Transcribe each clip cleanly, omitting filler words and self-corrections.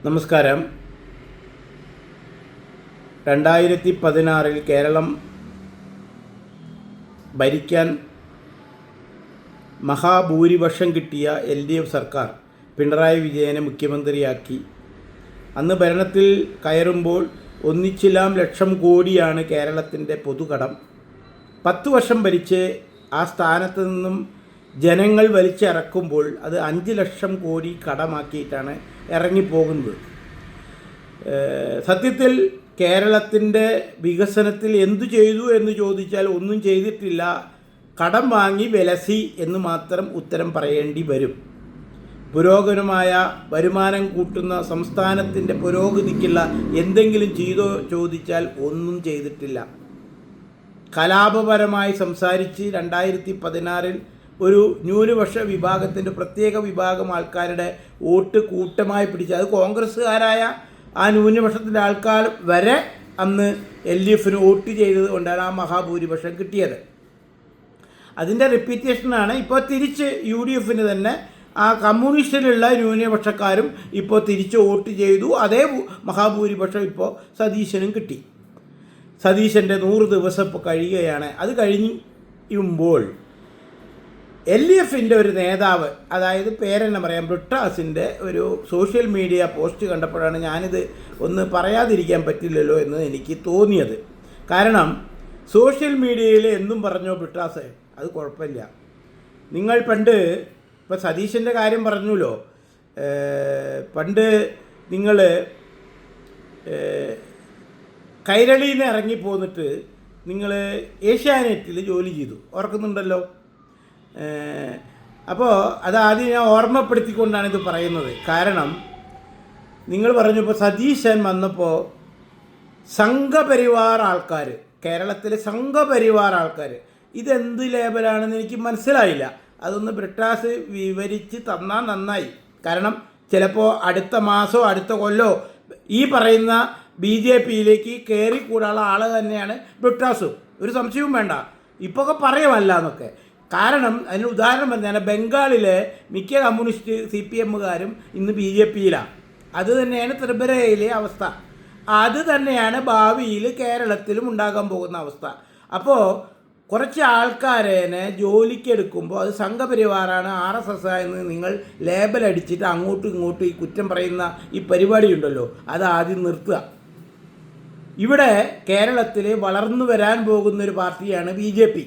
നമസ്കാരം. 2016 കേരളം ഭരിക്കാൻ മഹാഭൂരിപക്ഷം കിട്ടിയ LDF സർക്കാർ പിണറായി വിജയനെ മുഖ്യമന്ത്രിയാക്കി. അന്ന് ഭരണത്തിൽ കയറുമ്പോൾ 1 ലക്ഷം കോടിയാണ് കേരളത്തിൻ്റെ പൊതുകടം. 10 വർഷം ഭരിച്ച് ആ സ്ഥാനത്ത് നിന്നും ജനങ്ങൾ വലിച്ചിറക്കുമ്പോൾ അത് 5 ലക്ഷം കോടി കടമാക്കിയിട്ടാണ് ഇറങ്ങിപ്പോകുന്നത്. സത്യത്തിൽ കേരളത്തിൻ്റെ വികസനത്തിൽ എന്തു ചെയ്തു എന്ന് ചോദിച്ചാൽ ഒന്നും ചെയ്തിട്ടില്ല, കടം വാങ്ങി വിലസി എന്ന് മാത്രം ഉത്തരം പറയേണ്ടി വരും. പുരോഗമനമായ വരുമാനം കൂട്ടുന്ന സംസ്ഥാനത്തിൻ്റെ പുരോഗതിക്കുള്ള എന്തെങ്കിലും ചെയ്തോ ചോദിച്ചാൽ ഒന്നും ചെയ്തിട്ടില്ല. കലാപപരമായി സംസാരിച്ച് 2016 ഒരു ന്യൂനപക്ഷ വിഭാഗത്തിൻ്റെ പ്രത്യേക വിഭാഗം ആൾക്കാരുടെ വോട്ട് കൂട്ടമായി പിടിച്ച്, അത് കോൺഗ്രസ്സുകാരായ ആ ന്യൂനപക്ഷത്തിൻ്റെ ആൾക്കാർ വരെ അന്ന് LDFന് വോട്ട് ചെയ്തത് കൊണ്ടാണ് ആ മഹാഭൂരിപക്ഷം കിട്ടിയത്. അതിൻ്റെ റിപ്പീറ്റേഷനാണ് ഇപ്പോൾ തിരിച്ച് UDFന് തന്നെ ആ കമ്മ്യൂണിസ്റ്റിലുള്ള ന്യൂനപക്ഷക്കാരും ഇപ്പോൾ തിരിച്ച് വോട്ട് ചെയ്തു. അതേ മഹാഭൂരിപക്ഷം ഇപ്പോൾ സതീശനും കിട്ടി. സതീശൻ്റെ 100 ദിവസം ഇപ്പോൾ കഴിയുകയാണ്. അത് കഴിയുമ്പോൾ LDFൻ്റെ ഒരു നേതാവ്, അതായത് പേരെന്നെ പറയാം, ബ്രിട്ടാസിൻ്റെ ഒരു സോഷ്യൽ മീഡിയ പോസ്റ്റ് കണ്ടപ്പോഴാണ് ഞാനിത് ഒന്ന് പറയാതിരിക്കാൻ പറ്റില്ലല്ലോ എന്ന് എനിക്ക് തോന്നിയത്. കാരണം സോഷ്യൽ മീഡിയയിൽ എന്തും പറഞ്ഞോ ബ്രിട്ടാസ്, അത് കുഴപ്പമില്ല. നിങ്ങൾ പണ്ട് ഇപ്പോൾ സതീശൻ്റെ കാര്യം പറഞ്ഞല്ലോ, പണ്ട് നിങ്ങൾ കൈരളിയിൽ നിന്ന് ഇറങ്ങിപ്പോന്നിട്ട് നിങ്ങൾ ഏഷ്യാനെറ്റിൽ ജോലി ചെയ്തു, ഓർക്കുന്നുണ്ടല്ലോ. അപ്പോൾ അതാദ്യം ഞാൻ ഓർമ്മപ്പെടുത്തിക്കൊണ്ടാണ് ഇത് പറയുന്നത്. കാരണം നിങ്ങൾ പറഞ്ഞു ഇപ്പോൾ സതീശൻ വന്നപ്പോൾ സംഘപരിവാർ ആൾക്കാർ, കേരളത്തിലെ സംഘപരിവാർ ആൾക്കാർ, ഇതെന്ത് ലേബലാണെന്ന് എനിക്ക് മനസ്സിലായില്ല. അതൊന്ന് ബ്രിട്ടാസ് വിവരിച്ച് തന്നാൽ നന്നായി. കാരണം ചിലപ്പോൾ അടുത്ത മാസമോ അടുത്ത കൊല്ലോ ഈ പറയുന്ന BJPയിലേക്ക് കയറിക്കൂടാനുള്ള ആൾ തന്നെയാണ് ബ്രിട്ടാസും, ഒരു സംശയവും വേണ്ട. ഇപ്പോൾ ഒക്കെ പറയുമല്ല എന്നൊക്കെ. കാരണം അതിന് ഉദാഹരണം പറഞ്ഞാൽ ബംഗാളിലെ മിക്ക കമ്മ്യൂണിസ്റ്റ് CPMകാരും ഇന്ന് BJPയിലാണ്. അത് തന്നെയാണ് ത്രിപുരയിലെ അവസ്ഥ. അത് തന്നെയാണ് ഭാവിയിൽ കേരളത്തിലും ഉണ്ടാകാൻ പോകുന്ന അവസ്ഥ. അപ്പോൾ കുറച്ച് ആൾക്കാരെ ജോലിക്കെടുക്കുമ്പോൾ അത് സംഘപരിവാറാണ്, RSS എന്ന് നിങ്ങൾ ലേബൽ അടിച്ചിട്ട് അങ്ങോട്ടും ഇങ്ങോട്ടും ഈ കുറ്റം പറയുന്ന ഈ പരിപാടി ഉണ്ടല്ലോ, അത് ആദ്യം നിർത്തുക. ഇവിടെ കേരളത്തിൽ വളർന്നു വരാൻ പോകുന്നൊരു പാർട്ടിയാണ് BJP.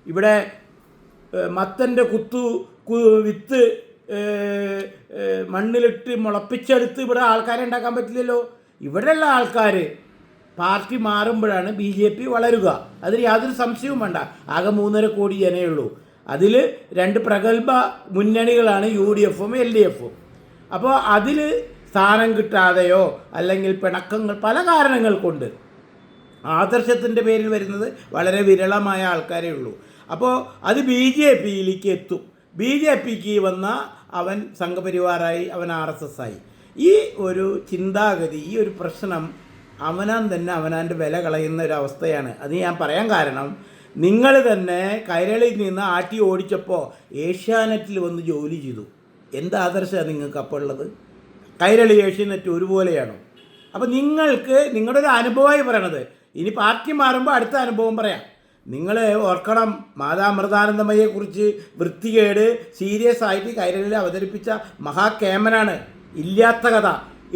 ഇവിടെ മത്തൻ്റെ വിത്ത് മണ്ണിലിട്ട് മുളപ്പിച്ചെടുത്ത് ഇവിടെ ആൾക്കാരെ ഉണ്ടാക്കാൻ പറ്റില്ലല്ലോ. ഇവിടെയുള്ള ആൾക്കാർ പാർട്ടി മാറുമ്പോഴാണ് BJP വളരുക. അതിന് യാതൊരു സംശയവും വേണ്ട. ആകെ 3.5 കോടി ജനമേ ഉള്ളൂ. അതിൽ 2 പ്രഗത്ഭ മുന്നണികളാണ് UDFും LDFും. അപ്പോൾ അതിൽ സ്ഥാനം കിട്ടാതെയോ അല്ലെങ്കിൽ പിണക്കങ്ങൾ പല കാരണങ്ങൾ കൊണ്ട് ആദർശത്തിൻ്റെ പേരിൽ വരുന്നത് വളരെ വിരളമായ ആൾക്കാരേ ഉള്ളൂ. അപ്പോൾ അത് BJPയിലേക്ക് എത്തും. BJPക്ക് വന്ന അവൻ സംഘപരിവാറായി, അവൻ RSS ആയി. ഈ ഒരു ചിന്താഗതി, ഈ ഒരു പ്രശ്നം അവനാൻ തന്നെ അവനാൻ്റെ വില കളയുന്ന ഒരു അവസ്ഥയാണ്. അത് ഞാൻ പറയാൻ കാരണം, നിങ്ങൾ തന്നെ കൈരളിയിൽ നിന്ന് ആട്ടി ഓടിച്ചപ്പോൾ ഏഷ്യാനെറ്റിൽ വന്ന് ജോലി ചെയ്തു. എന്ത് ആദർശമാണ് നിങ്ങൾക്ക് അപ്പോൾ ഉള്ളത്? കൈരളി ഏഷ്യാനെറ്റ് ഒരുപോലെയാണോ? അപ്പോൾ നിങ്ങൾക്ക് നിങ്ങളുടെ ഒരു അനുഭവമായി പറയണത്. ഇനി പാർട്ടി മാറുമ്പോൾ അടുത്ത അനുഭവം പറയാം. നിങ്ങൾ ഓർക്കണം, മാതാമൃതാനന്ദമയെക്കുറിച്ച് വൃത്തികേട് സീരിയസ് ആയിട്ട് കൈരളിയിൽ അവതരിപ്പിച്ച മഹാകേമനാണ്. ഇല്ലാത്ത കഥ,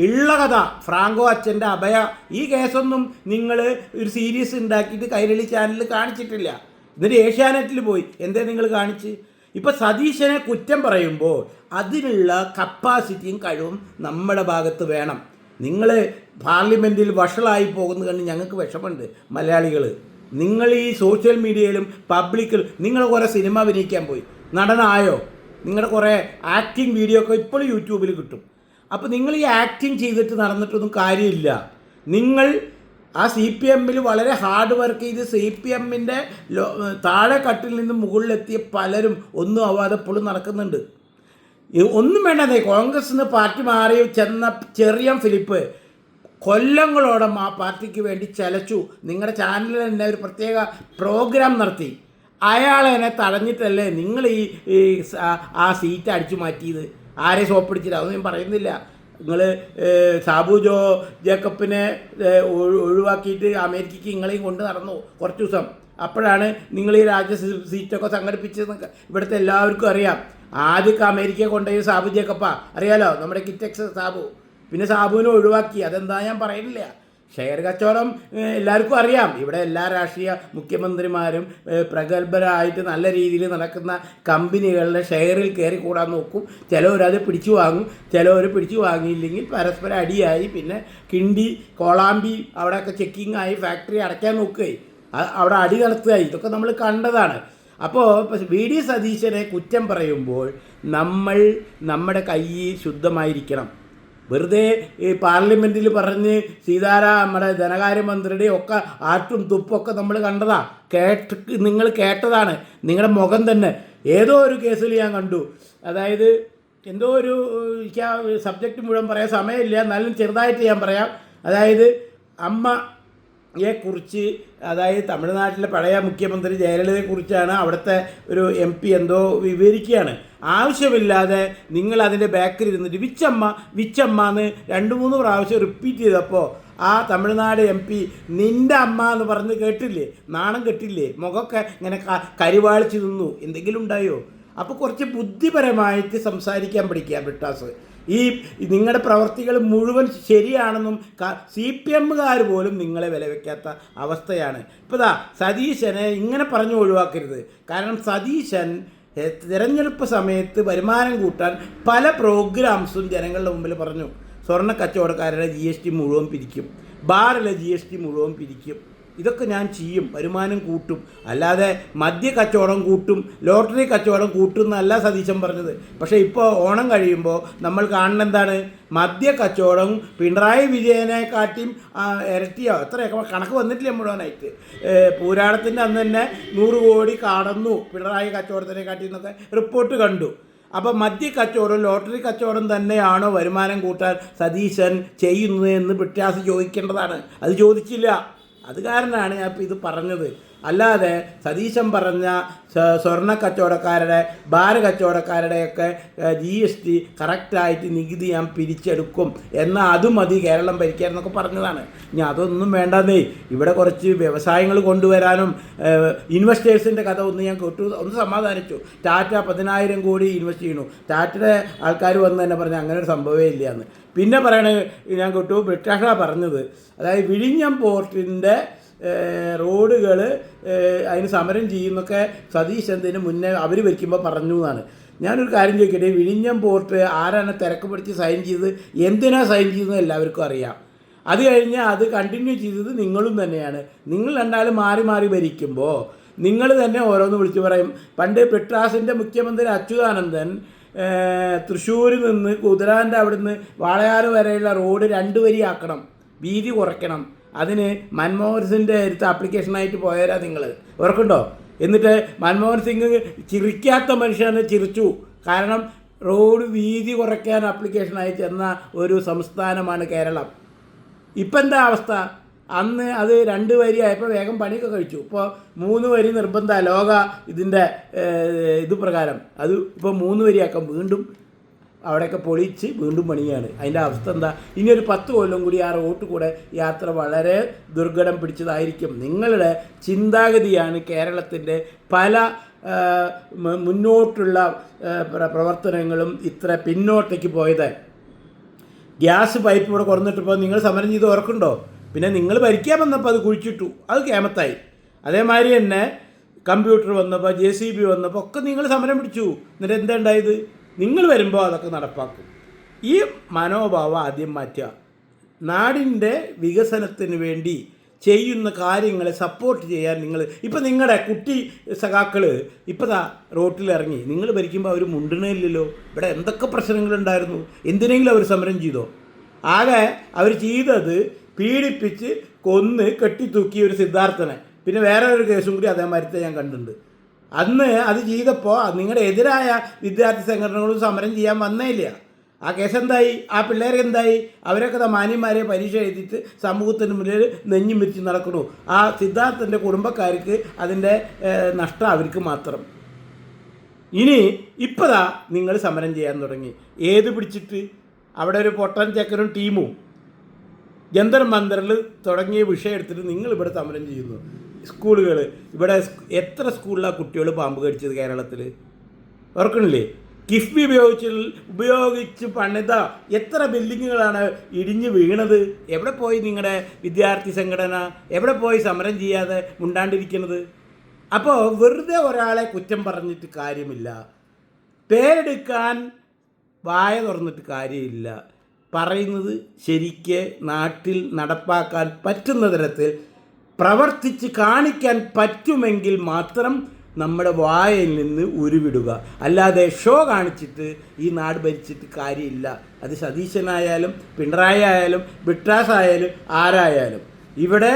ഉള്ള കഥ, ഫ്രാങ്കോ അച്ഛൻ്റെ അഭയ. ഈ കേസൊന്നും നിങ്ങൾ ഒരു സീരീസ് ഉണ്ടാക്കിയിട്ട് കൈരളി ചാനലിൽ കാണിച്ചിട്ടില്ല. എന്നിട്ട് ഏഷ്യാനെറ്റിൽ പോയി എന്തേ നിങ്ങൾ കാണിച്ച്? ഇപ്പോൾ സതീശനെ കുറ്റം പറയുമ്പോൾ അതിനുള്ള കപ്പാസിറ്റിയും കഴിവും നമ്മുടെ ഭാഗത്ത് വേണം. നിങ്ങൾ പാർലമെൻറ്റിൽ വഷളായി പോകുന്നത് കണ്ട് ഞങ്ങൾക്ക് വിഷമമുണ്ട് മലയാളികൾ. നിങ്ങൾ ഈ സോഷ്യൽ മീഡിയയിലും പബ്ലിക്കിൽ നിങ്ങൾ കുറേ സിനിമ അഭിനയിക്കാൻ പോയി, നടനായോ? നിങ്ങളുടെ കുറേ ആക്ടിങ് വീഡിയോ ഒക്കെ ഇപ്പോഴും യൂട്യൂബിൽ കിട്ടും. അപ്പോൾ നിങ്ങൾ ഈ ആക്ടിങ് ചെയ്തിട്ട് നടന്നിട്ടൊന്നും കാര്യമില്ല. നിങ്ങൾ ആ CPMൽ വളരെ ഹാർഡ് വർക്ക് ചെയ്ത് CPMൻ്റെ താഴെ കട്ടിൽ നിന്ന് മുകളിലെത്തിയ പലരും ഒന്നും ആവാതെ ഇപ്പോഴും നടക്കുന്നുണ്ട്. ഒന്നും വേണ്ടതേ. കോൺഗ്രസ്സിൽ നിന്ന് പാർട്ടി മാറി ചെന്ന ചെറിയ ഫിലിപ്പ് കൊല്ലങ്ങളോളം ആ പാർട്ടിക്ക് വേണ്ടി ചലച്ചു. നിങ്ങളുടെ ചാനലിൽ തന്നെ ഒരു പ്രത്യേക പ്രോഗ്രാം നടത്തി. അയാളെന്നെ തടഞ്ഞിട്ടല്ലേ നിങ്ങൾ ഈ ആ സീറ്റ് അടിച്ചു മാറ്റിയത്. ആരെ സോപ്പിടിച്ചില്ല അതൊന്നും ഞാൻ പറയുന്നില്ല. നിങ്ങൾ സാബു ജേക്കബിനെ ഒഴിവാക്കിയിട്ട് അമേരിക്കയ്ക്ക് നിങ്ങളെയും കൊണ്ട് നടന്നു കുറച്ച് ദിവസം. അപ്പോഴാണ് നിങ്ങൾ ഈ രാജ്യ സീറ്റൊക്കെ സംഘടിപ്പിച്ചതെന്നൊക്കെ ഇവിടുത്തെ എല്ലാവർക്കും അറിയാം. ആദ്യമൊക്കെ അമേരിക്കയെ കൊണ്ടുപോയി സാബു ജേക്കബാ, അറിയാലോ, നമ്മുടെ കിറ്റക്സ് സാബു. പിന്നെ സാബുവിനെ ഒഴിവാക്കി. അതെന്താ ഞാൻ പറയുന്നില്ല. ഷെയർ കച്ചവടം എല്ലാവർക്കും അറിയാം. ഇവിടെ എല്ലാ രാഷ്ട്രീയ മുഖ്യമന്ത്രിമാരും പ്രഗത്ഭരായിട്ട് നല്ല രീതിയിൽ നടക്കുന്ന കമ്പനികളുടെ ഷെയറിൽ കയറി കൂടാൻ നോക്കും. ചിലവരത് പിടിച്ചു വാങ്ങും, ചിലവർ പിടിച്ചു വാങ്ങിയില്ലെങ്കിൽ പരസ്പരം അടിയായി പിന്നെ കിണ്ടി കോളാമ്പി അവിടെയൊക്കെ ചെക്കിംഗ് ആയി ഫാക്ടറി അടയ്ക്കാൻ നോക്കുകയായി, അവിടെ അടി നടത്തുകയായി. ഇതൊക്കെ നമ്മൾ കണ്ടതാണ്. അപ്പോൾ വി ഡി സതീശനെ കുറ്റം പറയുമ്പോൾ നമ്മുടെ കൈ ശുദ്ധമായിരിക്കണം. വെറുതെ ഈ പാർലമെൻറ്റിൽ പറഞ്ഞ് നമ്മുടെ ധനകാര്യമന്ത്രിയുടെ ഒക്കെ ആറ്റും തുപ്പൊക്കെ നമ്മൾ കണ്ടതാ, നിങ്ങൾ കേട്ടതാണ്. നിങ്ങളുടെ മുഖം തന്നെ ഏതോ ഒരു കേസിൽ ഞാൻ കണ്ടു. അതായത് എന്തോ ഒരു എനിക്ക് ആ സബ്ജക്റ്റ് മുഴുവൻ പറയാൻ സമയമില്ല, എന്നാലും ചെറുതായിട്ട് ഞാൻ പറയാം. അതായത് അമ്മയെക്കുറിച്ച്, അതായത് തമിഴ്നാട്ടിലെ പഴയ മുഖ്യമന്ത്രി ജയലളിതയെക്കുറിച്ചാണ് അവിടുത്തെ ഒരു MP എന്തോ വിവരിക്കുകയാണ്. ആവശ്യമില്ലാതെ നിങ്ങൾ അതിൻ്റെ ബാക്കിൽ ഇരുന്നിട്ട് വിച്ചമ്മ എന്ന് 2-3 പ്രാവശ്യം റിപ്പീറ്റ് ചെയ്തപ്പോൾ ആ തമിഴ്നാട് MP നിൻ്റെ അമ്മ എന്ന് പറഞ്ഞ് കേട്ടില്ലേ? നാണം കെട്ടില്ലേ? മുഖമൊക്കെ ഇങ്ങനെ കരിവാളിച്ച് നിന്നു. എന്തെങ്കിലും ഉണ്ടായോ? അപ്പോൾ കുറച്ച് ബുദ്ധിപരമായിട്ട് സംസാരിക്കാൻ പഠിക്കുക ബ്രിട്ടാസ്. ഈ നിങ്ങളുടെ പ്രവർത്തികൾ മുഴുവൻ ശരിയാണെന്നും CPMകാർ പോലും നിങ്ങളെ വിലവെക്കാത്ത അവസ്ഥയാണ്. ഇപ്പോൾ സതീശനെ ഇങ്ങനെ പറഞ്ഞു ഒഴിവാക്കരുത്. കാരണം സതീശൻ തിരഞ്ഞെടുപ്പ് സമയത്ത് വരുമാനം കൂട്ടാൻ പല പ്രോഗ്രാംസും ജനങ്ങളുടെ മുമ്പിൽ പറഞ്ഞു. സ്വർണ്ണ കച്ചവടക്കാരുടെ GST മുഴുവൻ പിരിക്കും, ബാറിലെ GST മുഴുവൻ പിരിക്കും, ഇതൊക്കെ ഞാൻ ചെയ്യും, വരുമാനം കൂട്ടും, അല്ലാതെ മദ്യ കച്ചവടം കൂട്ടും, ലോട്ടറി കച്ചവടം കൂട്ടും എന്നല്ല സതീശൻ പറഞ്ഞത്. പക്ഷേ ഇപ്പോൾ ഓണം കഴിയുമ്പോൾ നമ്മൾ കാണുന്ന എന്താണ്? മദ്യ കച്ചവടം പിണറായി വിജയനെക്കാട്ടിയും ഇരട്ടിയോ എത്രയൊക്കെ കണക്ക് വന്നിട്ടില്ല മുഴുവനായിട്ട്. പൂരാടത്തിൻ്റെ അന്ന് തന്നെ 100 കോടി കടന്നു പിണറായി കച്ചവടത്തിനെക്കാട്ടി എന്നൊക്കെ റിപ്പോർട്ട് കണ്ടു. അപ്പോൾ മദ്യ കച്ചവടം ലോട്ടറി കച്ചവടം തന്നെയാണോ വരുമാനം കൂട്ടാൻ സതീശൻ ചെയ്യുന്നത് എന്ന് ബ്രിട്ടാസ് ചോദിക്കേണ്ടതാണ്. അത് ചോദിച്ചില്ല. അത് കാരണമാണ് ഞാൻ ഇപ്പോൾ ഇത് പറഞ്ഞത്. അല്ലാതെ സതീശൻ പറഞ്ഞ സ്വർണ്ണ കച്ചവടക്കാരുടെ ബാർ കച്ചവടക്കാരുടെയൊക്കെ GST കറക്റ്റായിട്ട് നികുതി ഞാൻ പിരിച്ചെടുക്കും എന്നാൽ അത് മതി കേരളം ഭരിക്കാൻ എന്നൊക്കെ പറഞ്ഞതാണ്. ഇനി അതൊന്നും വേണ്ടെന്നേ. ഇവിടെ കുറച്ച് വ്യവസായങ്ങൾ കൊണ്ടുവരാനും ഇൻവെസ്റ്റേഴ്സിൻ്റെ കഥ ഞാൻ കേട്ടു, ഒന്ന് സമാധാനിച്ചു. ടാറ്റ 10,000 കോടി ഇൻവെസ്റ്റ് ചെയ്യണു. ടാറ്റയുടെ ആൾക്കാർ വന്ന് തന്നെ പറഞ്ഞു അങ്ങനെ ഒരു സംഭവമേ ഇല്ല എന്ന്. പിന്നെ ഞാൻ കേട്ടു ബ്രിട്ടാഷാണ് പറഞ്ഞത്, അതായത് വിഴിഞ്ഞം പോർട്ടിൻ്റെ റോഡുകൾ അതിന് സമരം ചെയ്യുന്നൊക്കെ സതീശ് എന്തിനു മുന്നേ അവർ വയ്ക്കുമ്പോൾ പറഞ്ഞു എന്നാണ്. ഞാനൊരു കാര്യം ചോദിക്കട്ടെ, വിഴിഞ്ഞം പോർട്ട് ആരാണ് തിരക്ക് പിടിച്ച് സൈൻ ചെയ്തത്, എന്തിനാണ് സൈൻ ചെയ്തതെന്ന് എല്ലാവർക്കും അറിയാം. അത് കഴിഞ്ഞ് അത് കണ്ടിന്യൂ ചെയ്തത് നിങ്ങളും തന്നെയാണ്. നിങ്ങൾ രണ്ടാളും മാറി മാറി ഭരിക്കുമ്പോൾ നിങ്ങൾ തന്നെ ഓരോന്ന് വിളിച്ചു പറയും. പണ്ട് ബ്രിട്ടാസിൻ്റെ മുഖ്യമന്ത്രി അച്യുതാനന്ദൻ തൃശ്ശൂരിൽ നിന്ന് കുതിരാൻ്റെ അവിടുന്ന് വാളയാറ് വരെയുള്ള റോഡ് 2 വരിയാക്കണം, വീതി കുറയ്ക്കണം. അതിന് മൻമോഹൻ സിംഗിൻ്റെ അടുത്ത് ആപ്ലിക്കേഷനായിട്ട് പോയാരാ നിങ്ങൾ, ഓർക്കുണ്ടോ? എന്നിട്ട് മൻമോഹൻ സിംഗ് ചിരിക്കാത്ത മനുഷ്യനെ ചിരിച്ചു. കാരണം റോഡ് വീതി കുറയ്ക്കാൻ ആപ്ലിക്കേഷനായി ചെന്ന ഒരു സംസ്ഥാനമാണ് കേരളം. ഇപ്പം എന്താ അവസ്ഥ? അന്ന് അത് 2 വരി ആയപ്പോൾ വേഗം പണിയൊക്കെ കഴിച്ചു. ഇപ്പോൾ 3 വരി നിർബന്ധമാണ് ലോക ഇതിൻ്റെ ഇത് പ്രകാരം. അത് ഇപ്പോൾ 3 വരിയാക്കാം. വീണ്ടും അവിടെയൊക്കെ പൊളിച്ച് വീണ്ടും പണിയാണ്. അതിൻ്റെ അവസ്ഥ എന്താ? ഇനി ഒരു 10 കൊല്ലം കൂടി ആ റോട്ട് കൂടെ യാത്ര വളരെ ദുർഘടം പിടിച്ചതായിരിക്കും. നിങ്ങളുടെ ചിന്താഗതിയാണ് കേരളത്തിൻ്റെ പല മുന്നോട്ടുള്ള പ്രവർത്തനങ്ങളും ഇത്ര പിന്നോട്ടേക്ക് പോയത്. ഗ്യാസ് പൈപ്പ് ഇവിടെ കുറഞ്ഞിട്ടിപ്പോൾ നിങ്ങൾ സമരം ചെയ്ത് ഓർക്കുണ്ടോ? പിന്നെ നിങ്ങൾ ഭരിക്കാൻ വന്നപ്പോൾ അത് കുഴിച്ചിട്ടു, അത് കേമത്തായി. അതേമാതിരി തന്നെ കമ്പ്യൂട്ടർ വന്നപ്പോൾ JCB വന്നപ്പോൾ ഒക്കെ നിങ്ങൾ സമരം പിടിച്ചു. എന്നിട്ട് എന്താ ഉണ്ടായത്? നിങ്ങൾ വരുമ്പോൾ അതൊക്കെ നടപ്പാക്കും. ഈ മനോഭാവം ആദ്യം മാറ്റുക. നാടിൻ്റെ വികസനത്തിന് വേണ്ടി ചെയ്യുന്ന കാര്യങ്ങളെ സപ്പോർട്ട് ചെയ്യാൻ ഇപ്പം നിങ്ങളുടെ കുട്ടി സഖാക്കൾ ഇപ്പോൾ റോട്ടിലിറങ്ങി. നിങ്ങൾ ഭരിക്കുമ്പോൾ അവർ മുണ്ടണില്ലല്ലോ. ഇവിടെ എന്തൊക്കെ പ്രശ്നങ്ങളുണ്ടായിരുന്നു? എന്തിനെങ്കിലും അവർ സമരം ചെയ്തോ? ആകെ അവർ ചെയ്തത് പീഡിപ്പിച്ച് കൊന്ന് കെട്ടിത്തൂക്കിയ ഒരു സിദ്ധാർത്ഥനെ, പിന്നെ വേറെ ഒരു കേസും കൂടി അതേമാതിരത്തെ ഞാൻ കണ്ടിട്ടുണ്ട്. അന്ന് അത് ചെയ്തപ്പോൾ നിങ്ങളുടെ എതിരായ വിദ്യാർത്ഥി സംഘടനകളും സമരം ചെയ്യാൻ വന്നേയില്ല. ആ കേസ് എന്തായി? ആ പിള്ളേർക്ക് എന്തായി? അവരൊക്കെ മാന്യന്മാരെ പരീക്ഷ എഴുതിയിട്ട് സമൂഹത്തിന് മുന്നിൽ നെഞ്ഞും വിരിച്ച് നടക്കണു. ആ സിദ്ധാർത്ഥൻ്റെ കുടുംബക്കാർക്ക് അതിൻ്റെ നഷ്ടം അവർക്ക് മാത്രം. ഇനി ഇപ്പോഴാ നിങ്ങൾ സമരം ചെയ്യാൻ തുടങ്ങി. ഏത് പിടിച്ചിട്ട്? അവിടെ ഒരു പൊട്ടൻ ചെക്കനും ടീമും ജന്തർ മന്ദറിൽ തുടങ്ങിയ വിഷയം എടുത്തിട്ട് നിങ്ങൾ ഇവിടെ സമരം ചെയ്യുന്നു. സ്കൂളുകൾ ഇവിടെ എത്ര സ്കൂളിലാണ് കുട്ടികൾ പാമ്പ് കടിച്ചത് കേരളത്തിൽ? ഓർക്കണില്ലേ? കിഫ്ബി ഉപയോഗിച്ച് പണിത എത്ര ബിൽഡിങ്ങുകളാണ് ഇടിഞ്ഞ് വീണത്? എവിടെ പോയി നിങ്ങളുടെ വിദ്യാർത്ഥി സംഘടന? എവിടെ പോയി സമരം ചെയ്യാതെ മുണ്ടാണ്ടിരിക്കുന്നത്? അപ്പോൾ വെറുതെ ഒരാളെ കുറ്റം പറഞ്ഞിട്ട് കാര്യമില്ല, പേരെടുക്കാൻ വായ തുറന്നിട്ട് കാര്യമില്ല. പറയുന്നത് ശരിക്ക് നാട്ടിൽ നടപ്പാക്കാൻ പറ്റുന്ന തരത്തിൽ പ്രവർത്തിച്ച് കാണിക്കാൻ പറ്റുമെങ്കിൽ മാത്രം നമ്മുടെ വായയിൽ നിന്ന് ഉരുവിടുക. അല്ലാതെ ഷോ കാണിച്ചിട്ട് ഈ നാട് ഭരിച്ചിട്ട് കാര്യമില്ല. അത് സതീശനായാലും പിണറായി ആയാലും ബിട്ടാസ് ആയാലും ആരായാലും. ഇവിടെ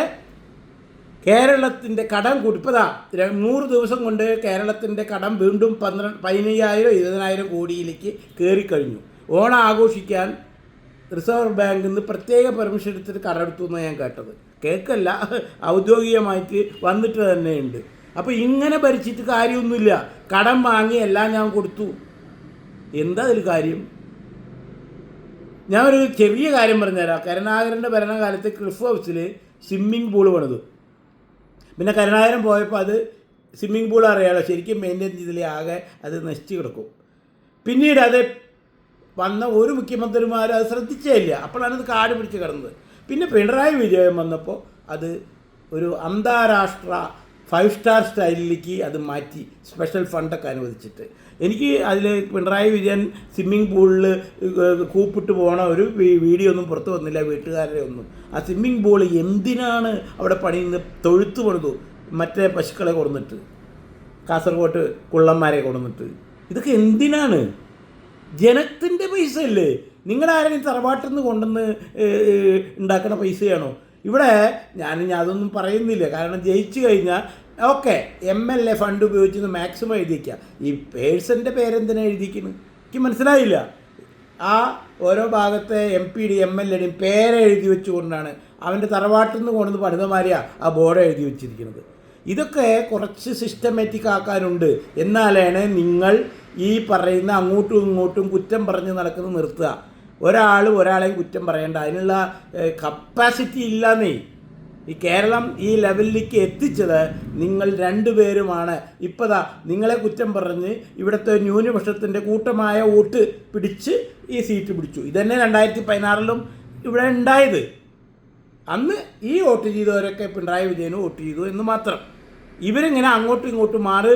കേരളത്തിൻ്റെ കടം കൂട്ടിപ്പതാ 100 ദിവസം കൊണ്ട് കേരളത്തിൻ്റെ കടം വീണ്ടും 15,000-20,000 കോടിയിലേക്ക് കയറിക്കഴിഞ്ഞു. ഓണം ആഘോഷിക്കാൻ റിസർവ് ബാങ്കിൽ നിന്ന് പ്രത്യേക പെർമിഷൻ എടുത്തിട്ട് കടമെടുത്തു എന്നാണ് ഞാൻ കേട്ടത്. കേൾക്കല്ല, ഔദ്യോഗികമായിട്ട് വന്നിട്ട് തന്നെയുണ്ട്. അപ്പോൾ ഇങ്ങനെ ഭരിച്ചിട്ട് കാര്യമൊന്നുമില്ല. കടം വാങ്ങി എല്ലാം ഞാൻ കൊടുത്തു. എന്താ അതിൽ കാര്യം? ഞാൻ ഒരു ചെറിയ കാര്യം പറഞ്ഞുതരാം. കരുണാകരൻ്റെ ഭരണകാലത്ത് ക്ലിഫ് ഹൗസിൽ സ്വിമ്മിംഗ് പൂള് പണിതു. പിന്നെ കരുണാകരൻ പോയപ്പോൾ അത് സ്വിമ്മിംഗ് പൂൾ അറിയാലോ, ശരിക്കും മെയിൻറ്റെയിൻ ചെയ്തില്ലേ ആകെ അത് നശിച്ച് കിടക്കും. പിന്നീട് അത് വന്ന ഒരു മുഖ്യമന്ത്രിമാരും അത് ശ്രദ്ധിച്ചേ ഇല്ല. അപ്പോഴാണ് അത് കാട് പിടിച്ച് കിടന്നത്. പിന്നെ പിണറായി വിജയൻ വന്നപ്പോൾ അത് ഒരു അന്താരാഷ്ട്ര 5 സ്റ്റാർ സ്റ്റൈലിലേക്ക് അത് മാറ്റി, സ്പെഷ്യൽ ഫണ്ടൊക്കെ അനുവദിച്ചിട്ട്. എനിക്ക് അതിൽ പിണറായി വിജയൻ സ്വിമ്മിംഗ് പൂളിൽ കൂപ്പിട്ട് പോകണ ഒരു വീഡിയോ ഒന്നും പുറത്ത് വന്നില്ല, വീട്ടുകാരുടെ ഒന്നും. ആ സ്വിമ്മിംഗ് പൂൾ എന്തിനാണ് അവിടെ പണിയുന്നത്? തൊഴുത്ത് പണിതു, മറ്റേ പശുക്കളെ കൊടുന്നിട്ട്, കാസർഗോട്ട് കുള്ളന്മാരെ കൊടുന്നിട്ട്. ഇതൊക്കെ എന്തിനാണ്? ജനത്തിൻ്റെ പൈസ അല്ലേ? നിങ്ങളാരെങ്കിലും തറവാട്ടിൽ നിന്ന് കൊണ്ടുവന്ന് ഉണ്ടാക്കുന്ന പൈസയാണോ? ഇവിടെ ഞാൻ അതൊന്നും പറയുന്നില്ല, കാരണം ജയിച്ചു കഴിഞ്ഞാൽ ഓക്കെ MLA ഫണ്ട് ഉപയോഗിച്ച് മാക്സിമം എഴുതിക്കുക. ഈ പേഴ്സൻ്റെ പേരെന്തിനാണ് എഴുതിക്കുന്നത്? എനിക്ക് മനസ്സിലായില്ല. ആ ഓരോ ഭാഗത്തെ MP MLAയുടെയും പേരെഴുതി വെച്ചുകൊണ്ടാണ് അവൻ്റെ തറവാട്ടിൽ നിന്ന് കൊണ്ടുവന്ന് പണിതമാരിയാണ് ആ ബോർഡ് എഴുതി വെച്ചിരിക്കുന്നത്. ഇതൊക്കെ കുറച്ച് സിസ്റ്റമാറ്റിക് ആക്കാനുണ്ട്. എന്നാലാണ് നിങ്ങൾ ഈ പറയുന്ന അങ്ങോട്ടും ഇങ്ങോട്ടും കുറ്റം പറഞ്ഞ് നടക്കുന്നത് നിർത്തുക. ഒരാളെയും കുറ്റം പറയേണ്ട, അതിനുള്ള കപ്പാസിറ്റി ഇല്ലാന്നേ. ഈ കേരളം ഈ ലെവലിലേക്ക് എത്തിച്ചത് നിങ്ങൾ 2 പേരുമാണ്. ഇപ്പതാ നിങ്ങളെ കുറ്റം പറഞ്ഞ് ഇവിടുത്തെ ന്യൂനപക്ഷത്തിൻ്റെ കൂട്ടമായ വോട്ട് പിടിച്ച് ഈ സീറ്റ് പിടിച്ചു. ഇതന്നെ 2016 ഇവിടെ ഉണ്ടായത്. അന്ന് ഈ വോട്ട് ചെയ്തവരൊക്കെ പിണറായി വിജയന് വോട്ട് ചെയ്തു എന്ന് മാത്രം. ഇവരിങ്ങനെ അങ്ങോട്ടും ഇങ്ങോട്ടും മാറി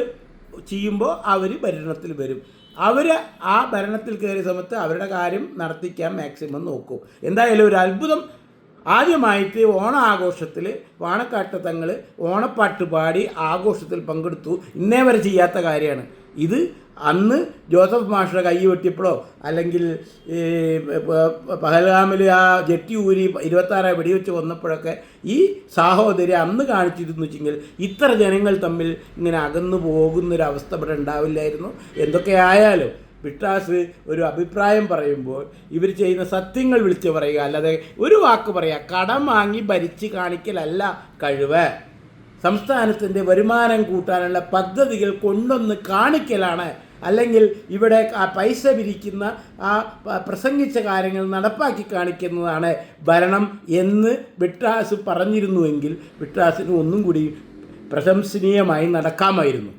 ചെയ്യുമ്പോൾ അവർ ഭരണത്തിൽ വരും. അവർ ആ ഭരണത്തിൽ കയറിയ സമയത്ത് അവരുടെ കാര്യം നടത്തിക്കാൻ മാക്സിമം നോക്കും. എന്തായാലും ഒരു അത്ഭുതം. ആദ്യമായിട്ട് ഓണാഘോഷത്തിൽ വാണക്കാട്ട് തങ്ങൾ ഓണപ്പാട്ട് പാടി ആഘോഷത്തിൽ പങ്കെടുത്തു. ഇന്നേ വരെ ചെയ്യാത്ത കാര്യമാണ് ഇത്. അന്ന് ജോസഫ് മാഷയുടെ കൈ വെട്ടിയപ്പോഴോ അല്ലെങ്കിൽ പഹൽഗാമിൽ ആ ജെട്ടി ഊരി 26 വെടിവെച്ച് വന്നപ്പോഴൊക്കെ ഈ സാഹോദര്യം അന്ന് കാണിച്ചിരുന്നു വെച്ചെങ്കിൽ ഇത്ര ജനങ്ങൾ തമ്മിൽ ഇങ്ങനെ അകന്നു പോകുന്നൊരവസ്ഥ ഇവിടെ ഉണ്ടാവില്ലായിരുന്നു. എന്തൊക്കെയായാലും ബിട്ടാസ് ഒരു അഭിപ്രായം പറയുമ്പോൾ ഇവർ ചെയ്യുന്ന സത്യങ്ങൾ വിളിച്ച് പറയുക, അല്ലാതെ ഒരു വാക്ക് പറയുക. കടം വാങ്ങി ഭരിച്ച് കാണിക്കലല്ല കഴിവ്. സംസ്ഥാനത്തിൻ്റെ വരുമാനം കൂട്ടാനുള്ള പദ്ധതികൾ കൊണ്ടൊന്ന് കാണിക്കലാണ്. അല്ലെങ്കിൽ ഇവിടെ ആ പൈസ പിരിക്കുന്ന ആ പ്രസംഗിച്ച കാര്യങ്ങൾ നടപ്പാക്കി കാണിക്കുന്നതാണ് ഭരണം എന്ന് ബിട്ടാസ് പറഞ്ഞിരുന്നുവെങ്കിൽ ബിട്ടാസിന് ഒന്നും കൂടി പ്രശംസനീയമായി നടക്കാമായിരുന്നു.